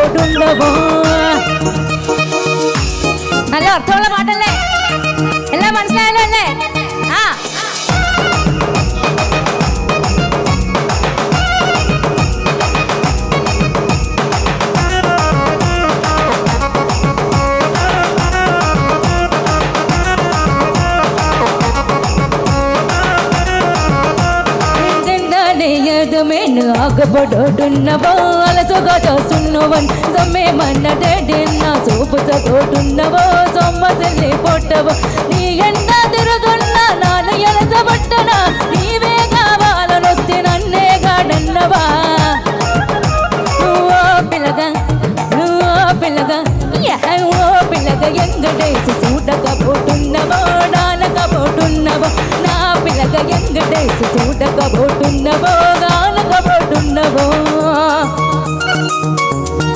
പോട്ടുണ്ടവോ നല്ല അർത്ഥമുള്ള പാട്ടല്ലേ എല്ലാം മനസ്സിലായല്ലോ അല്ലേ ആ మేను ఆగబడుతున్నవో అలసగా చూస్తున్నవన్ సమ్మె మన్నడెన్న సూపు చదువుతున్నవో సొమ్మసల్లి పొట్టవో నీ ఎండ తిరుగుతున్నా నాన్న ఎలసబట్టనా నీవే కావాలనొస్తే నన్నే గాడన్నవా ఓ పిల్లగా ఓ పిల్లగా ఎంగడేసి చూడకపోతున్నవో నానకపోతున్నవో నా పిల్లగా ఎంగడేసి చూడకపోతున్నవో గానకపోతున్నవో